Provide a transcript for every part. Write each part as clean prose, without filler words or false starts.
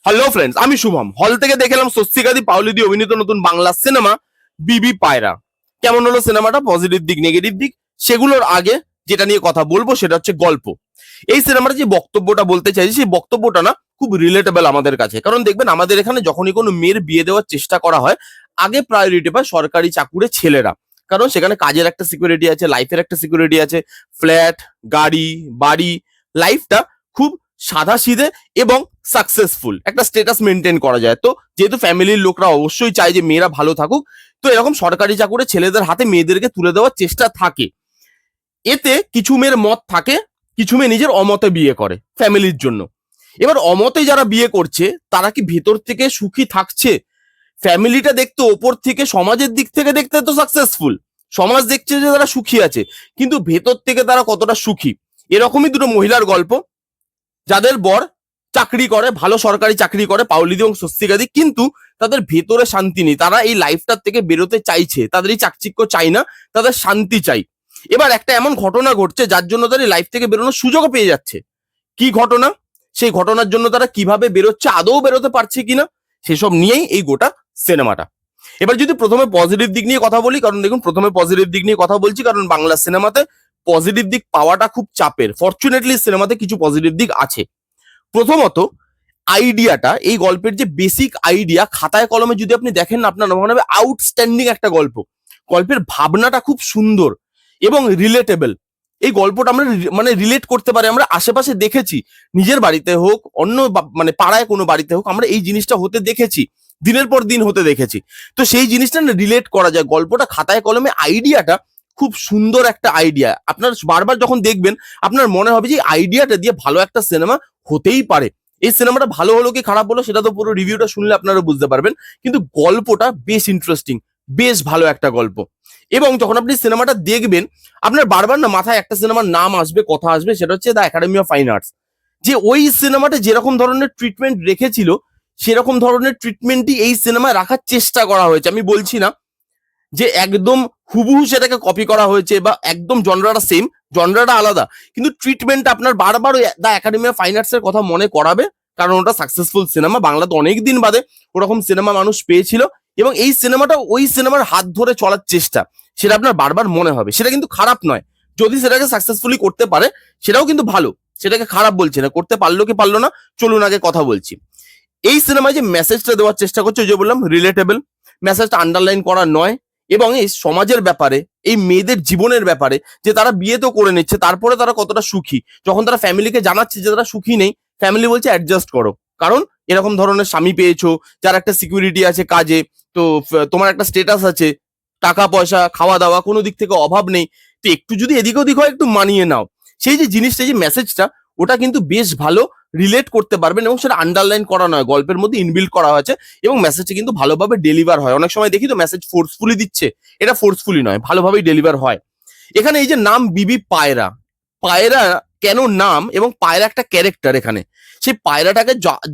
Hello friends, আমি শুভম। হল থেকে দেখলাম স্বস্তিকাদি পাওলি দিয়ে অভিনীত নতুন বাংলা সিনেমা বিবি পায়রা। কেমন হলো সিনেমাটা, পজিটিভ দিক নেগেটিভ দিক সেগুলোর আগে যেটা নিয়ে কথা বলবো সেটা হচ্ছে গল্প। এই সিনেমার যে বক্তব্যটা বলতে চাইছি সেই বক্তব্যটা না খুব রিলেটেবল আমাদের কাছে। কারণ দেখবেন আমাদের এখানে যখনই কোনো মেয়ের বিয়ে দেওয়ার চেষ্টা করা হয় আগে প্রায়োরিটি পায় সরকারি চাকুরে ছেলেরা। কারণ সেখানে কাজের একটা সিকিউরিটি আছে, লাইফের একটা সিকিউরিটি আছে, ফ্ল্যাট, গাড়ি, বাড়ি, লাইফটা খুব সাদাসিধে এবং সাকসেসফুল একটা স্ট্যাটাস মেনটেন করা যায়। তো যেহেতু ফ্যামিলির লোকরা অবশ্যই চায় যে মেয়েরা ভালো থাকুক, তো এরকম সরকারি চাকুরে ছেলেদের হাতে মেয়েদেরকে তুলে দেওয়ার চেষ্টা থাকে। এতে কিছু মেয়ের মত থাকে, কিছু মেয়ে নিজের অমতে বিয়ে করে ফ্যামিলির জন্য। এবার অমতে যারা বিয়ে করছে তারা কি ভেতর থেকে সুখী থাকছে? ফ্যামিলিটা দেখতে ওপর থেকে, সমাজের দিক থেকে দেখতে তো সাকসেসফুল, সমাজ দেখছে যে তারা সুখী আছে, কিন্তু ভেতর থেকে তারা কতটা সুখী? এরকমই দুটো মহিলার গল্প, যাদের বর চাকরি করে, ভালো সরকারি চাকরি করে, পাওলিদি এবং স্বস্তিকাদি, কিন্তু তাদের ভেতরে শান্তি নেই। তারা এই লাইফটার থেকে বেরোতে চাইছে, তাদের এই চাকচিক্য চাই না, তাদের শান্তি চাই। এবার একটা এমন ঘটনা ঘটছে যার জন্য তারা লাইফ থেকে বেরোনোর সুযোগও পেয়ে যাচ্ছে। কি ঘটনা? সেই ঘটনার জন্য তারা কিভাবে বেরোচ্ছে, আদৌ বেরোতে পারছে কিনা, সেসব নিয়েই এই গোটা সিনেমাটা। এবার যদি প্রথমে পজিটিভ দিক নিয়ে কথা বলি, কারণ দেখুন প্রথমে পজিটিভ দিক নিয়ে কথা বলছি কারণ বাংলা সিনেমাতে পজিটিভ দিক পাওয়াটা খুব চাপের। ফরচুনেটলি সিনেমাতে কিছু পজিটিভ দিক আছে। প্রথমত, আইডিয়াটা, এই গল্পের যে বেসিক আইডিয়া খাতায় কলমে যদি আপনি দেখেন না, আপনার মনে হবে আউটস্ট্যান্ডিং একটা গল্প। গল্পের ভাবনাটা খুব সুন্দর এবং রিলেটেবল। এই গল্পটা আমরা মানে রিলেট করতে পারি, আমরা আশেপাশে দেখেছি, নিজের বাড়িতে হোক, অন্য মানে পাড়ায় কোনো বাড়িতে হোক, আমরা এই জিনিসটা হতে দেখেছি, দিনের পর দিন হতে দেখেছি। তো সেই জিনিসটা রিলেট করা যায়। গল্পটা খাতায় কলমে, আইডিয়াটা খুব সুন্দর একটা আইডিয়া। আপনার বারবার যখন দেখবেন আপনার মনে হবে যে আইডিয়াটা দিয়ে ভালো একটা সিনেমা হতেই পারে। এই সিনেমাটা ভালো হলো কি খারাপ হলো সেটা তো পুরো রিভিউটা শুনলে আপনারা বুঝতে পারবেন, কিন্তু গল্পটা বেশ ইন্টারেস্টিং, বেশ ভালো একটা গল্প। এবং যখন আপনি সিনেমাটা দেখবেন আপনার বারবার না মাথায় একটা সিনেমার নাম আসবে, কথা আসবে, সেটা হচ্ছে the academy of fine arts. যে ওই সিনেমাটা যেরকম ধরনের ট্রিটমেন্ট রেখেছিল সেরকম ধরনের ট্রিটমেন্টই এই সিনেমায় রাখার চেষ্টা করা হয়েছে। আমি বলছি না যে একদম হুবহু সেটাকে কপি করা হয়েছে বা একদম জনরাটা সেম, জনরাটা আলাদা, কিন্তু ট্রিটমেন্ট আপনার বারবার ওই the academy of fine arts এর কথা মনে করাবে। কারণ ওটা সাকসেসফুল সিনেমা, বাংলাতে অনেক দিন বাদে ওরকম সিনেমা মানুষ পেয়েছিল, এবং এই সিনেমাটা ওই সিনেমার হাত ধরে চলার চেষ্টা, সেটা আপনার বারবার মনে হবে। সেটা কিন্তু খারাপ নয়, যদি সেটাকে সাকসেসফুলি করতে পারে সেটাও কিন্তু ভালো, সেটাকে খারাপ বলছি না। করতে পারলো কি পারলো না চলুন আগে কথা বলছি। এই সিনেমায় যে মেসেজটা দেওয়ার চেষ্টা করছে, ওই যে বললাম রিলেটেবল, মেসেজটা আন্ডারলাইন করা নয়, এবং এই সমাজের ব্যাপারে, এই মেয়েদের জীবনের ব্যাপারে, যে তারা বিয়ে তো করে নিচ্ছে তারপরে তারা কতটা সুখী। যখন তারা ফ্যামিলিকে জানাচ্ছে যে তারা সুখী নেই, ফ্যামিলি বলছে অ্যাডজাস্ট করো, কারণ এরকম ধরনের স্বামী পেয়েছো যার একটা সিকিউরিটি আছে কাজে, তো তোমার একটা স্টেটাস আছে, টাকা পয়সা খাওয়া দাওয়া কোনো দিক থেকে অভাব নেই, তো একটু যদি এদিক ওদিক হয় একটু মানিয়ে নাও। সেই যে জিনিসটা, যে মেসেজটা, ওটা কিন্তু বেশ ভালো রিলেট করতে পারবেন, এবং সেটা আন্ডারলাইন করা নয়, গল্পের মধ্যে ইনবিল্ড করা হয়েছে, এবং মেসেজটা কিন্তু ভালোভাবে ডেলিভার হয়। অনেক সময় দেখি তো মেসেজ ফোর্সফুলি দিচ্ছে, এটা ফোর্সফুলি নয়, ভালোভাবেই ডেলিভার হয়। এখানে এই যে নাম বিবি পায়রা, পায়রা কেন নাম, এবং পায়রা একটা ক্যারেক্টার এখানে, সেই পায়রাটাকে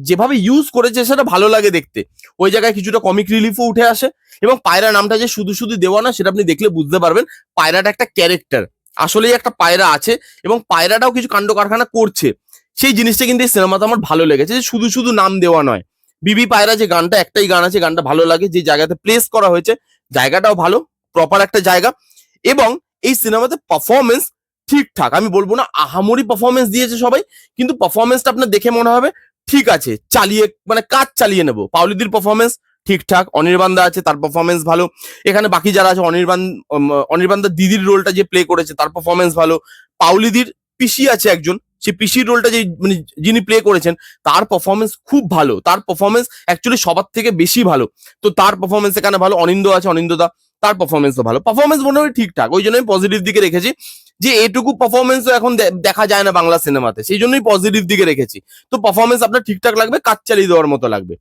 যেভাবে ইউজ করেছে সেটা ভালো লাগে দেখতে। ওই জায়গায় কিছুটা কমিক রিলিফও উঠে আসে, এবং পায়রা নামটা যে শুধু শুধু দেওয়া না সেটা আপনি দেখলে বুঝতে পারবেন। পায়রাটা একটা ক্যারেক্টার, আসলেই একটা পায়রা আছে, এবং পায়রাটাও কিছু কাণ্ড কারখানা করছে। সেই জিনিসটা কিন্তু এই সিনেমাতে আমার ভালো লেগেছে, যে শুধু শুধু নাম দেওয়া নয়। বিবি পায়রা যে গানটা, একটাই গান আছে, গানটা ভালো লাগে, যে জায়গাতে প্লেস করা হয়েছে জায়গাটাও ভালো, প্রপার একটা জায়গা। এবং এই সিনেমাতে পারফরমেন্স ঠিকঠাক, আমি বলবো না আহামরি পারফরমেন্স দিয়েছে সবাই, কিন্তু পারফরমেন্সটা আপনার দেখে মনে হবে ঠিক আছে, চালিয়ে মানে কাজ চালিয়ে নেবো। পাওলিদির পারফরমেন্স ঠিকঠাক, অনির্বাণদা আছে, তার পারফরমেন্স ভালো। এখানে বাকি যারা আছে, অনির্বাণদার দিদির রোলটা যে প্লে করেছে তার পারফরমেন্স ভালো। পাওলিদির পিসি আছে একজন, সেই পিসির রোলটা যে মানে যিনি প্লে করেছেন তার পারফরমেন্স খুব ভালো, তার পারফরমেন্স অ্যাকচুয়ালি সবার থেকে বেশি ভালো, তো তার পারফরমেন্স এখানে ভালো। অনিন্দ আছে, অনিন্দদা, তার পারফরমেন্সও ভালো, পারফরমেন্স মনে হয় ঠিকঠাক, ওই জন্য আমি পজিটিভ দিকে রেখেছি। যে এটুকু পারফরমেন্সও এখন দেখা যায় না বাংলা সিনেমাতে, সেই জন্যই পজিটিভ দিকে রেখেছি। তো পারফরমেন্স আপনার ঠিকঠাক লাগবে, কাজ চালিয়ে দেওয়ার মতো লাগবে।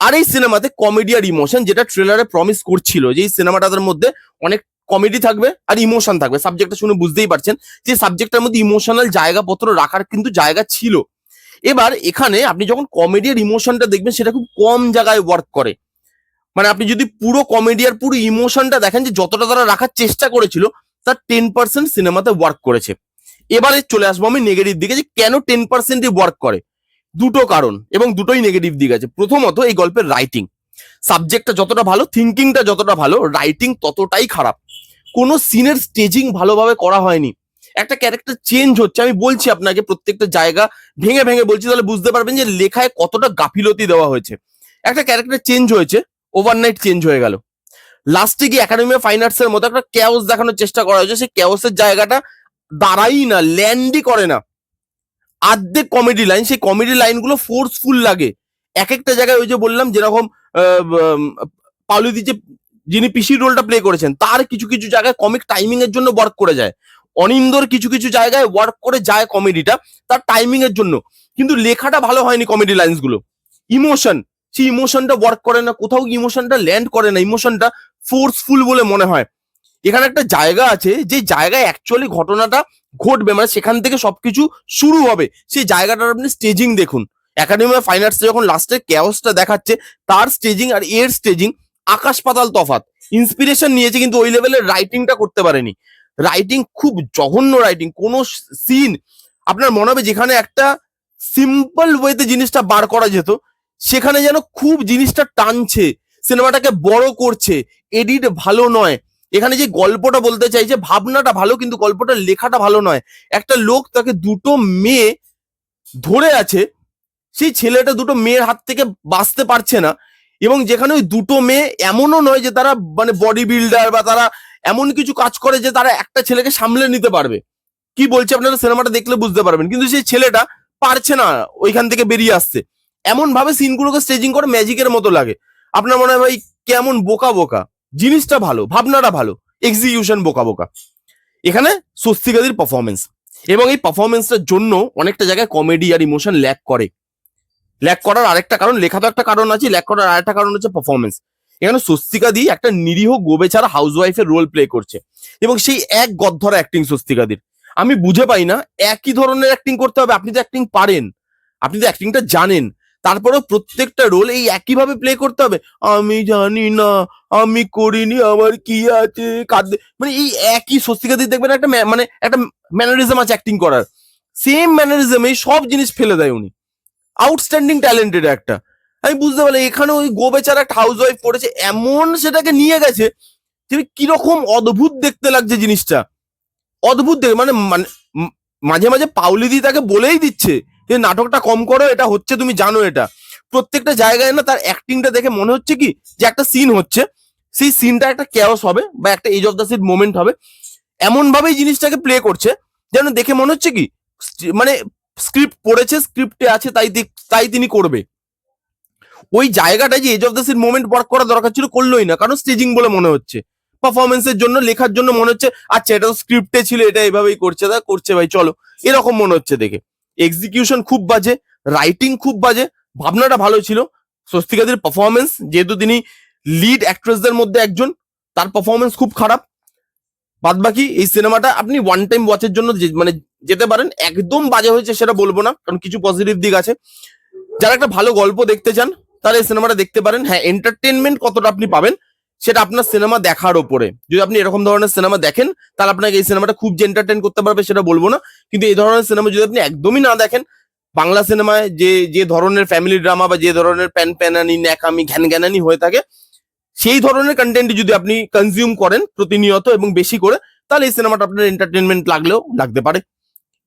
আর এই সিনেমাতে কমেডি আর ইমোশন, যেটা ট্রেলারে প্রমিস করছিল যে এই সিনেমাটার মধ্যে অনেক কমেডি থাকবে আর ইমোশন থাকবে, সাবজেক্টটা শুনে বুঝতেই পারছেন যে সাবজেক্টটার মধ্যে ইমোশনাল জায়গাপত্র রাখার কিন্তু জায়গা ছিল। এবার এখানে আপনি যখন কমেডি আর ইমোশনটা দেখবেন সেটা খুব কম জায়গায় ওয়ার্ক করে। মানে আপনি যদি পুরো কমেডি আর পুরো ইমোশনটা দেখেন, যে যতটা তারা রাখার চেষ্টা করেছিল তার 10% সিনেমাতে ওয়ার্ক করেছে। এবারে চলে আসবো আমি নেগেটিভ দিকে, যে কেন 10%ই ওয়ার্ক করে। দুটো কারণ এবং দুটোই নেগেটিভ দিক আছে। প্রথমত এই গল্পের রাইটিং, সাবজেক্টটা যতটা ভালো, থিঙ্কিংটা যতটা ভালো, রাইটিং ততটাই খারাপ। কোনো সিনের স্টেজিং ভালোভাবে করা হয়নি। একটা ক্যারেক্টার চেঞ্জ হচ্ছে, আমি বলছি আপনাকে প্রত্যেকটা জায়গা ভেঙে ভেঙে বলছি, তাহলে বুঝতে পারবেন যে লেখায় কতটা গাফিলতি দেওয়া হয়েছে। একটা ক্যারেক্টার চেঞ্জ হয়েছে, ওভারনাইট চেঞ্জ হয়ে গেল। লাস্টে গিয়ে একাডেমি অফ ফাইন আর্টস এর মতো একটা ক্যাওস দেখানোর চেষ্টা করা হয়েছে, সেই ক্যাওসের জায়গাটা দাঁড়াই না, ল্যান্ডই করে না। আর্ধেক কমেডি লাইন, সেই কমেডি লাইনগুলো ফোর্সফুল লাগে। এক একটা জায়গায় ওই যে বললাম, যেরকম পাউলিদি যে যিনি পিসির রোলটা প্লে করেছেন, তার কিছু কিছু জায়গায় কমিক টাইমিং এর জন্য ওয়ার্ক করে যায়। অনিন্দর কিছু কিছু জায়গায় ওয়ার্ক করে যায় কমেডিটা তার টাইমিং এর জন্য, কিন্তু লেখাটা ভালো হয়নি কমেডি লাইন্স গুলো। ইমোশন, সেই ইমোশনটা ওয়ার্ক করে না, কোথাও ইমোশনটা ল্যান্ড করে না, ইমোশনটা ফোর্সফুল বলে মনে হয়। এখানে একটা জায়গা আছে যে জায়গায় অ্যাকচুয়ালি ঘটনাটা ঘটবে, মানে সেখান থেকে সবকিছু শুরু হবে, সেই জায়গাটার আপনি স্টেজিং দেখুন। একাডেমি অফ ফাইন আর্টস যখন লাস্টে ক্যাওসটা দেখাচ্ছে, তার স্টেজিং আর এর স্টেজিং আকাশ পাতাল তফাৎ। ইন্সপিরেশন নিয়েছে কিন্তু ওই লেভেলের রাইটিংটা করতে পারেনি। রাইটিং খুব জঘন্য রাইটিং। কোনো সিন আপনার মনে হবে যেখানে একটা সিম্পল ওয়েতে জিনিসটা বার করা যেত, সেখানে যেন খুব জিনিসটা টানছে, সিনেমাটাকে বড় করছে, এডিট ভালো নয়। এখানে যে গল্পটা বলতে চাইছে, ভাবনাটা ভালো, কিন্তু গল্পটা লেখাটা ভালো নয়। একটা লোক, তাকে দুটো মেয়ে ধরে আছে, সেই ছেলেটা দুটো মেয়ের হাত থেকে বাঁচতে পারছে না, এবং যেখানে ওই দুটো মেয়ে এমনও নয় যে তারা মানে বডি বিল্ডার বা তারা এমন কিছু কাজ করে যে তারা একটা ছেলেকে সামলে নিতে পারবে। কি বলছে আপনারা সিনেমাটা দেখলে বুঝতে পারবেন, কিন্তু সেই ছেলেটা পারছে না ওইখান থেকে বেরিয়ে আসতে। এমন ভাবে সিনগুলোকে স্টেজিং করে ম্যাজিকের মতো লাগে, আপনার মনে হয় ভাই কেমন বোকা বোকা। জিনিসটা ভালো, ভাবনাটা ভালো, এক্সিকিউশন বোকা বোকা। এখানে স্বস্তিকাদির পারফরমেন্স, এবং এই পারফরমেন্সটার জন্য অনেকটা জায়গায় কমেডি আর ইমোশন ল্যাক করে। ল্যাক করার আরেকটা কারণ, লেখা তো একটা কারণ আছে, ল্যাক করার আরেকটা কারণ হচ্ছে পারফরমেন্স। এখানে স্বস্তিকাদি একটা নিরীহ গোবেচারা হাউস ওয়াইফের রোল প্লে করছে, এবং সেই এক গদ্ধরা অ্যাক্টিং স্বস্তিকাদির। আমি বুঝে পাই না একই ধরনের অ্যাক্টিং করতে হবে। আপনি তো অ্যাক্টিং পারেন, আপনি তো অ্যাক্টিংটা জানেন, তারপরেও প্রত্যেকটা রোল এই একইভাবে প্লে করতে হবে। আমি জানি না, আমি করিনি, আমার কি আছে কাঁদে, মানে এই একই স্বস্তিকাদি দেখবেন একটা মানে একটা ম্যানারিজম আছে অ্যাক্টিং করার, সেম ম্যানারিজম এই সব জিনিস ফেলে দেয় উনি। আউটস্ট্যান্ডিং ট্যালেন্টেড একটা। আমি বুঝতে পারলাম এখানে ওই গোবেচার একটা হাউস ওয়াইফ করেছে, এমন সেটাকে নিয়ে গেছে যে কিরকম অদ্ভুত দেখতে লাগছে জিনিসটা, অদ্ভুত দেখে। মানে মাঝে মাঝে পাউলিদি তাকে বলেই দিচ্ছে যে নাটকটা কম করো, এটা হচ্ছে তুমি জানো এটা। প্রত্যেকটা জায়গায় না তার অ্যাক্টিংটা দেখে মনে হচ্ছে কি যে একটা সিন হচ্ছে, সেই সিনটা একটা ক্যাওস হবে বা একটা edge of the seat moment হবে, এমন ভাবেই জিনিসটাকে প্লে করছে যেন দেখে মনে হচ্ছে কি মানে স্ক্রিপ্ট পড়েছে, স্ক্রিপ্টে আছে, তাই তিনি করবে। ওই জায়গাটায় যে edge of the seat moment work করা দরকার ছিল, করলোই না, কারণ স্টেজিং বলে মনে হচ্ছে। পারফরমেন্সের জন্য, লেখার জন্য মনে হচ্ছে আচ্ছা এটা তো স্ক্রিপ্টে ছিল, এটা এভাবেই করছে, তা করছে ভাই চলো, এরকম মনে হচ্ছে দেখে। এক্সিকিউশন খুব বাজে, রাইটিং খুব বাজে, ভাবনাটা ভালো ছিল। স্বস্তিকাদের পারফরমেন্স, যেহেতু তিনি লিড অ্যাক্ট্রেসদের মধ্যে একজন, তার পারফরমেন্স খুব খারাপ। বাদ বাকি এই সিনেমাটা আপনি ওয়ান টাইম ওয়াচের জন্য মানে যেতে পারেন। একদম বাজে হয়েছে সেটা বলবো না, কারণ কিছু পজিটিভ দিক আছে। যারা একটা ভালো গল্প দেখতে চান তারা এই সিনেমাটা দেখতে পারেন। হ্যাঁ, এন্টারটেনমেন্ট কতটা আপনি পাবেন সেটা আপনার সিনেমা দেখার ওপরে। যদি আপনি এরকম ধরনের সিনেমা দেখেন, তাহলে আপনাকে এই সিনেমাটা খুব যে এন্টারটেন করতে পারবে সেটা বলবো না, কিন্তু এই ধরনের সিনেমা যদি আপনি একদমই না দেখেন, বাংলা সিনেমায় যে ধরনের ফ্যামিলি ড্রামা বা যে ধরনের প্যান প্যানানি ন্যাকামি ঘ্যান জ্ঞানানি হয়ে থাকে, সেই ধরনের কন্টেন্ট যদি আপনি কনজিউম করেন প্রতিনিয়ত এবং বেশি করে, তাহলে এই সিনেমাটা আপনার এন্টারটেনমেন্ট লাগলেও লাগতে পারে।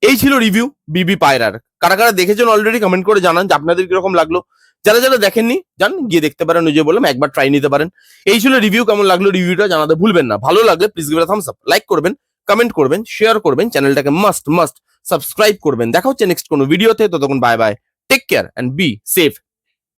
এই ছিল রিভিউ বিবি পায়রার। কারা কারা দেখেছেন অলরেডি কমেন্ট করে জানান যে আপনাদের কিরকম লাগলো। যারা যারা দেখেননি যান গিয়ে দেখতে পারেন, ওই যে বললাম একবার ট্রাই নিতে পারেন। এই ছিল রিভিউ, কেমন লাগলো রিভিউটা জানাতে ভুলবেন না। ভালো লাগলে please give it a Thums up, like করবেন, কমেন্ট করবেন, শেয়ার করবেন, চ্যানেলটাকে মাস্ট সাবস্ক্রাইব করবেন। দেখা হচ্ছে নেক্সট কোনো ভিডিওতে, ততক্ষণ bye bye, take care and be safe.